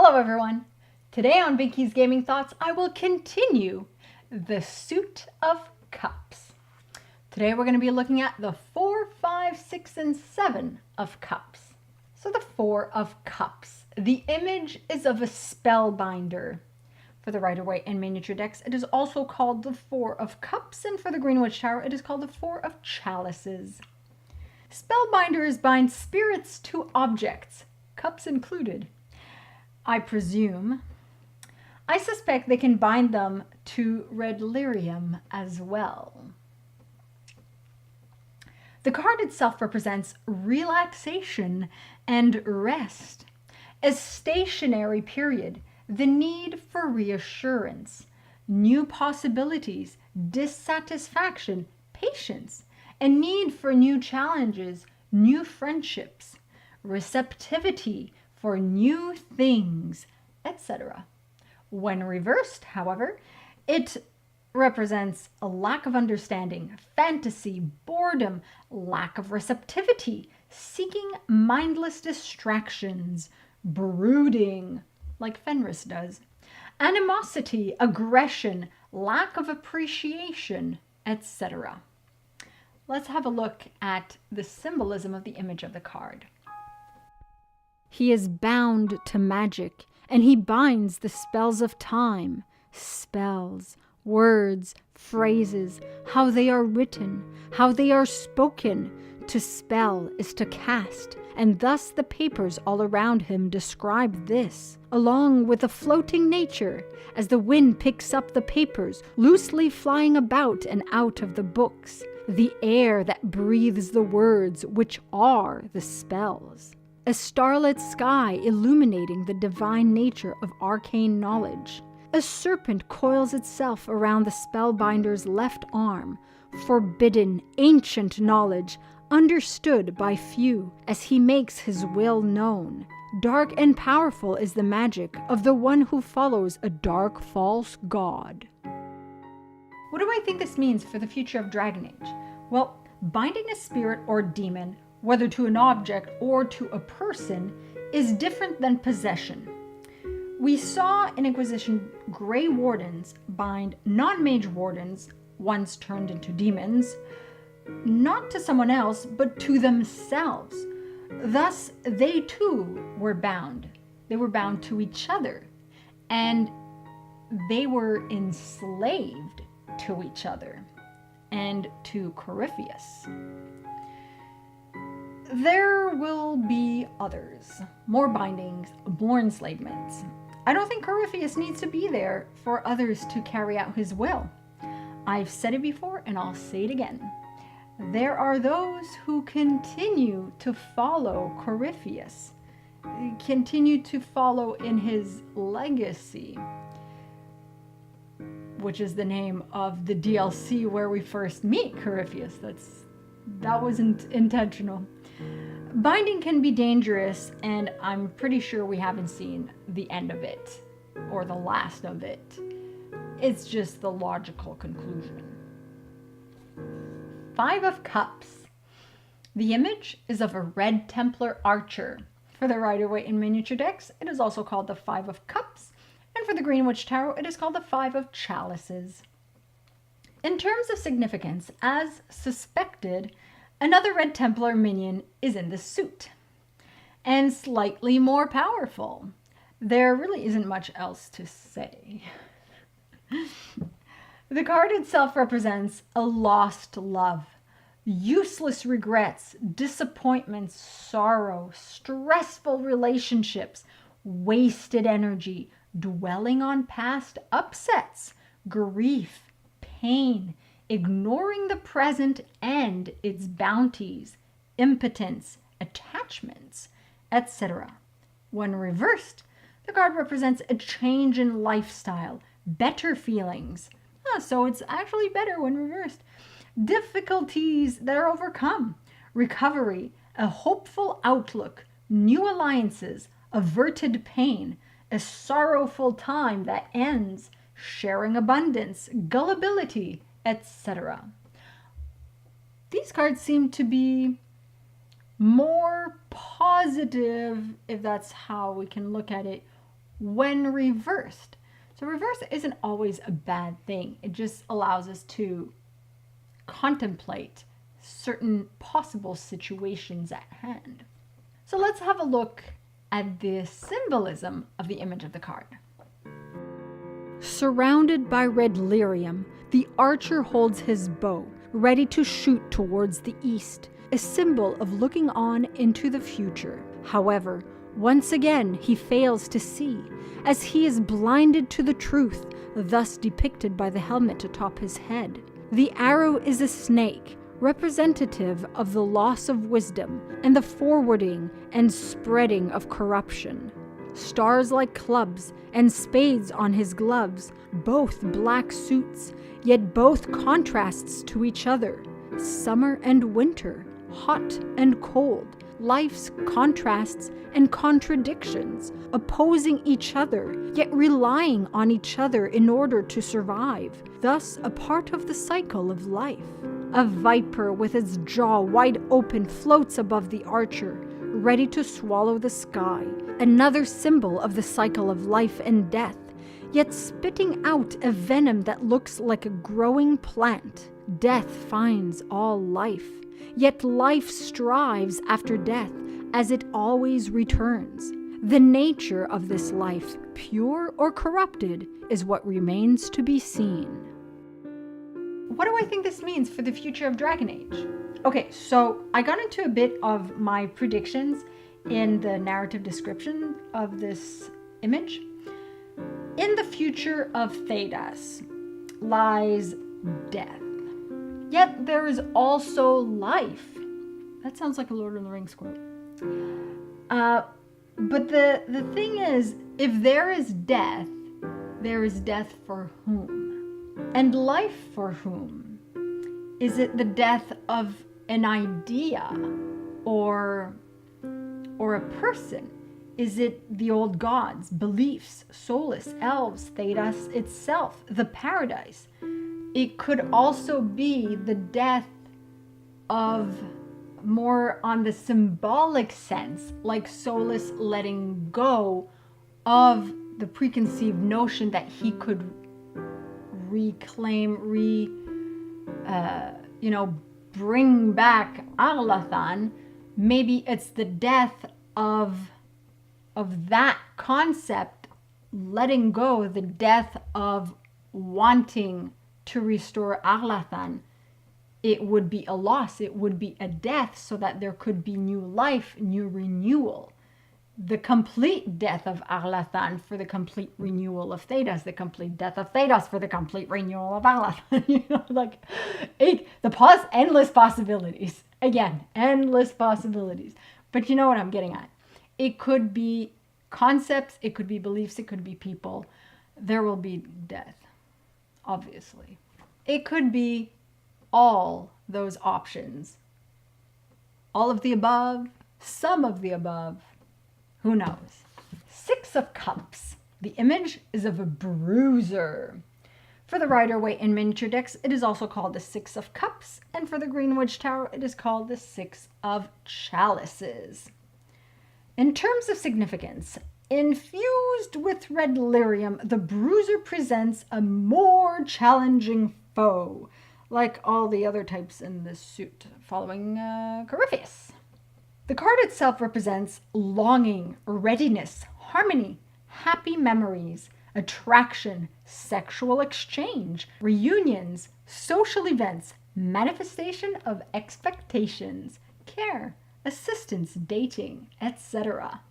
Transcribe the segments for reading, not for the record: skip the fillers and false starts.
Hello everyone! Today on Binky's Gaming Thoughts, I will continue the Suit of Cups. Today we're going to be looking at the 4, 5, 6, and 7 of Cups. So the 4 of Cups. The image is of a Spellbinder. For the Rider-Waite and miniature decks, it is also called the 4 of Cups, and for the Greenwich Tower, it is called the 4 of Chalices. Spellbinders bind spirits to objects, cups included. I presume. I suspect they can bind them to red lyrium as well. The card itself represents relaxation and rest, a stationary period, the need for reassurance, new possibilities, dissatisfaction, patience, a need for new challenges, new friendships, receptivity for new things, etc. When reversed, however, it represents a lack of understanding, fantasy, boredom, lack of receptivity, seeking mindless distractions, brooding, like Fenris does, animosity, aggression, lack of appreciation, etc. Let's have a look at the symbolism of the image of the card. He is bound to magic, and he binds the spells of time. Spells, words, phrases, how they are written, how they are spoken. To spell is to cast, and thus the papers all around him describe this, along with the floating nature, as the wind picks up the papers, loosely flying about and out of the books, the air that breathes the words which are the spells. A starlit sky illuminating the divine nature of arcane knowledge. A serpent coils itself around the spellbinder's left arm, forbidden, ancient knowledge, understood by few, as he makes his will known. Dark and powerful is the magic of the one who follows a dark, false god. What do I think this means for the future of Dragon Age? Well, binding a spirit or demon, whether to an object or to a person, is different than possession. We saw in Inquisition Grey Wardens bind non-mage wardens, once turned into demons, not to someone else, but to themselves. Thus, they too were bound. They were bound to each other, and they were enslaved to each other and to Corypheus. There will be others, more bindings, more enslavements. I don't think Corypheus needs to be there for others to carry out his will. I've said it before and I'll say it again. There are those who continue to follow Corypheus, continue to follow in his legacy, which is the name of the DLC where we first meet Corypheus. That wasn't intentional. Binding can be dangerous, and I'm pretty sure we haven't seen the end of it, or the last of it. It's just the logical conclusion. 5 of Cups. The image is of a Red Templar Archer. For the Rider-Waite and miniature decks, it is also called the 5 of Cups, and for the Greenwich Tarot, it is called the 5 of Chalices. In terms of significance, as suspected, another Red Templar minion is in the suit, and slightly more powerful. There really isn't much else to say. The card itself represents a lost love, useless regrets, disappointments, sorrow, stressful relationships, wasted energy, dwelling on past upsets, grief, pain, ignoring the present and its bounties, impotence, attachments, etc. When reversed, the card represents a change in lifestyle, better feelings. So it's actually better when reversed. Difficulties that are overcome, recovery, a hopeful outlook, new alliances, averted pain, a sorrowful time that ends, sharing abundance, gullibility, etc. These cards seem to be more positive, if that's how we can look at it, when reversed. So reverse isn't always a bad thing. It just allows us to contemplate certain possible situations at hand. So let's have a look at the symbolism of the image of the card. Surrounded by red lyrium, the archer holds his bow, ready to shoot towards the east, a symbol of looking on into the future. However, once again he fails to see, as he is blinded to the truth, thus depicted by the helmet atop his head. The arrow is a snake, representative of the loss of wisdom and the forwarding and spreading of corruption. Stars like clubs and spades on his gloves, both black suits, yet both contrasts to each other. Summer and winter, hot and cold, life's contrasts and contradictions, opposing each other, yet relying on each other in order to survive, thus a part of the cycle of life. A viper with its jaw wide open floats above the archer, ready to swallow the sky, another symbol of the cycle of life and death, yet spitting out a venom that looks like a growing plant. Death finds all life, yet life strives after death, as it always returns. The nature of this life, pure or corrupted, is what remains to be seen. What do I think this means for the future of Dragon Age? Okay, so I got into a bit of my predictions in the narrative description of this image. In the future of Thedas lies death. Yet there is also life. That sounds like a Lord of the Rings quote. But the thing is, if there is death for whom? And life for whom? Is it the death of an idea or a person? Is it the old gods, beliefs, Solus, elves, Thedas itself, the paradise? It could also be the death of more on the symbolic sense, like Solus letting go of the preconceived notion that he could reclaim, bring back Arlathan. Maybe it's the death of that concept, letting go, the death of wanting to restore Arlathan. It would be a loss, it would be a death, so that there could be new life, new renewal. The complete death of Arlathan for the complete renewal of Thedas, the complete death of Thedas for the complete renewal of Arlathan. Endless possibilities. Again, endless possibilities. But you know what I'm getting at. It could be concepts, it could be beliefs, it could be people. There will be death, obviously. It could be all those options. All of the above, some of the above, who knows? Six of Cups. The image is of a Bruiser. For the Rider-Waite and miniature decks, it is also called the Six of Cups, and for the Greenwich Tarot, it is called the Six of Chalices. In terms of significance, infused with red lyrium, the Bruiser presents a more challenging foe, like all the other types in this suit, following Corypheus. The card itself represents longing, readiness, harmony, happy memories, attraction, sexual exchange, reunions, social events, manifestation of expectations, care, assistance, dating, etc.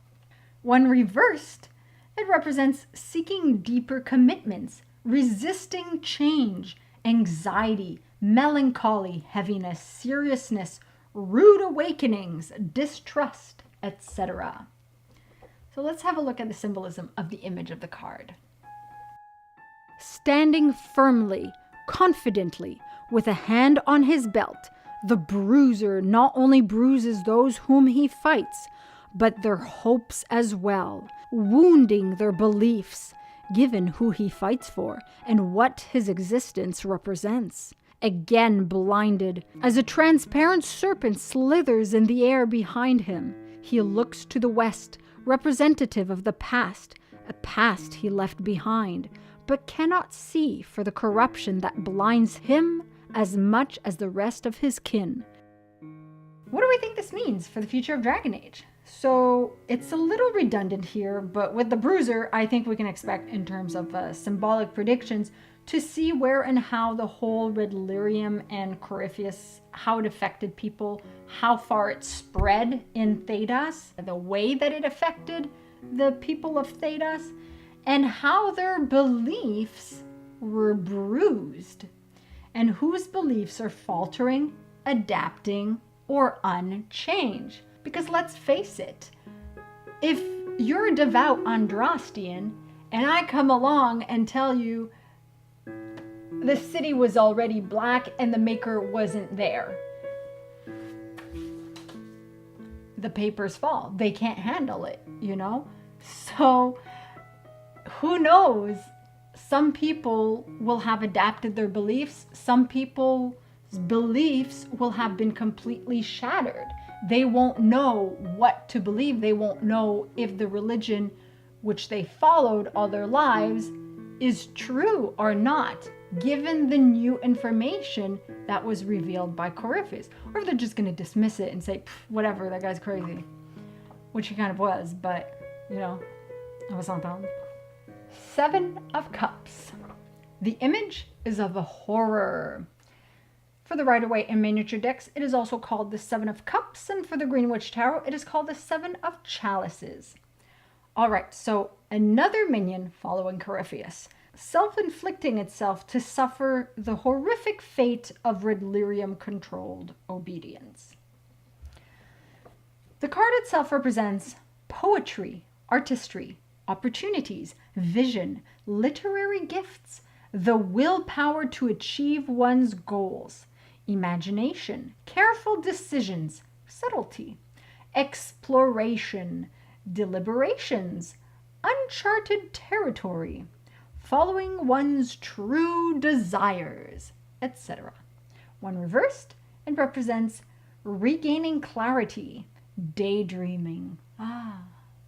When reversed, it represents seeking deeper commitments, resisting change, anxiety, melancholy, heaviness, seriousness, rude awakenings, distrust, etc. So let's have a look at the symbolism of the image of the card. Standing firmly, confidently, with a hand on his belt, the Bruiser not only bruises those whom he fights, but their hopes as well, wounding their beliefs, given who he fights for and what his existence represents. Again blinded, as a transparent serpent slithers in the air behind him, he looks to the west, representative of the past, a past he left behind, but cannot see for the corruption that blinds him as much as the rest of his kin. What do we think this means for the future of Dragon Age? So it's a little redundant here, but with the Bruiser, I think we can expect, in terms of symbolic predictions, to see where and how the whole Red Lyrium and Corypheus, how it affected people, how far it spread in Thedas, the way that it affected the people of Thedas, and how their beliefs were bruised, and whose beliefs are faltering, adapting, or unchanged. Because let's face it, if you're a devout Andrastian and I come along and tell you the city was already black and the maker wasn't there, the papers fall. They can't handle it, you know? So who knows? Some people will have adapted their beliefs. Some people's beliefs will have been completely shattered. They won't know what to believe. They won't know if the religion which they followed all their lives is true or not, given the new information that was revealed by Corypheus. Or if they're just going to dismiss it and say, whatever, that guy's crazy. Which he kind of was, but, you know, I was not done. 7 of Cups. The image is of a horror. For the Rider-Waite and miniature decks, it is also called the 7 of Cups, and for the Greenwich Tarot, it is called the 7 of Chalices. Alright, so another minion following Corypheus, self-inflicting itself to suffer the horrific fate of Red Lyrium-controlled obedience. The card itself represents poetry, artistry, opportunities, vision, literary gifts, the willpower to achieve one's goals, imagination, careful decisions, subtlety, exploration, deliberations, uncharted territory, following one's true desires, etc. One reversed, it represents regaining clarity, daydreaming,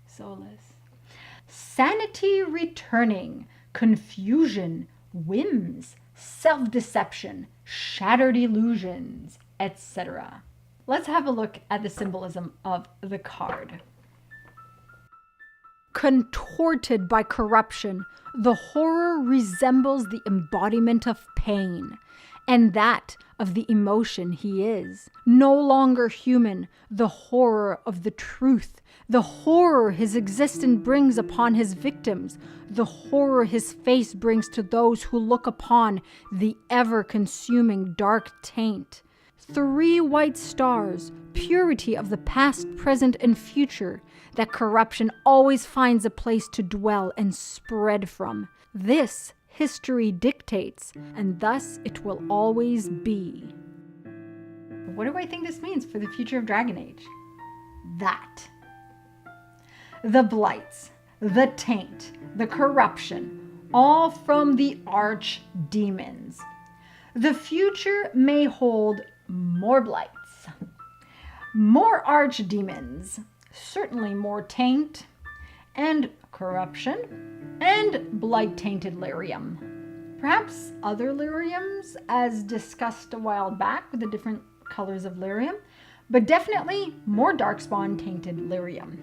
solace, sanity returning, confusion, whims, self-deception, shattered illusions, etc. Let's have a look at the symbolism of the card. Contorted by corruption, the horror resembles the embodiment of pain, and that of the emotion he is. No longer human, the horror of the truth, the horror his existence brings upon his victims, the horror his face brings to those who look upon the ever-consuming dark taint. 3 white stars, purity of the past, present, and future, that corruption always finds a place to dwell and spread from. This history dictates, and thus it will always be. What do I think this means for the future of Dragon Age? That. The blights, the taint, the corruption, all from the archdemons. The future may hold more blights, more archdemons, certainly more taint and corruption, and blight-tainted lyrium. Perhaps other lyriums, as discussed a while back with the different colors of lyrium, but definitely more darkspawn-tainted lyrium.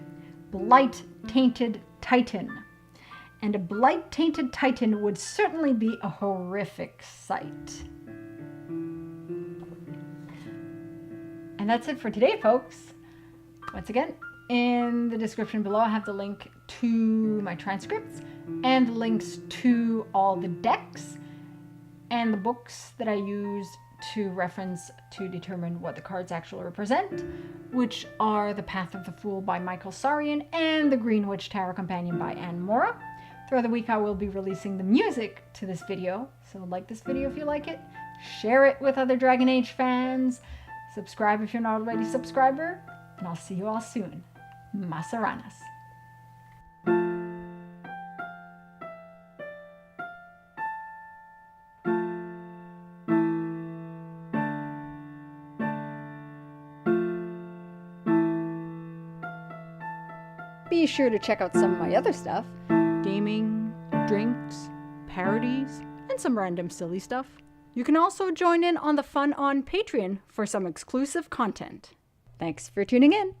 Blight-tainted titan. And a blight-tainted titan would certainly be a horrific sight. And that's it for today, folks. Once again, in the description below, I have the link to my transcripts and links to all the decks and the books that I use to reference to determine what the cards actually represent, which are The Path of the Fool by Michael Sarian and The Greenwich Tarot Companion by Anne Mora. Throughout the week, I will be releasing the music to this video, so like this video if you like it, share it with other Dragon Age fans, subscribe if you're not already a subscriber, and I'll see you all soon. Masaranas. Be sure to check out some of my other stuff. drinks, parodies, and some random silly stuff. You can also join in on the fun on Patreon for some exclusive content. Thanks for tuning in.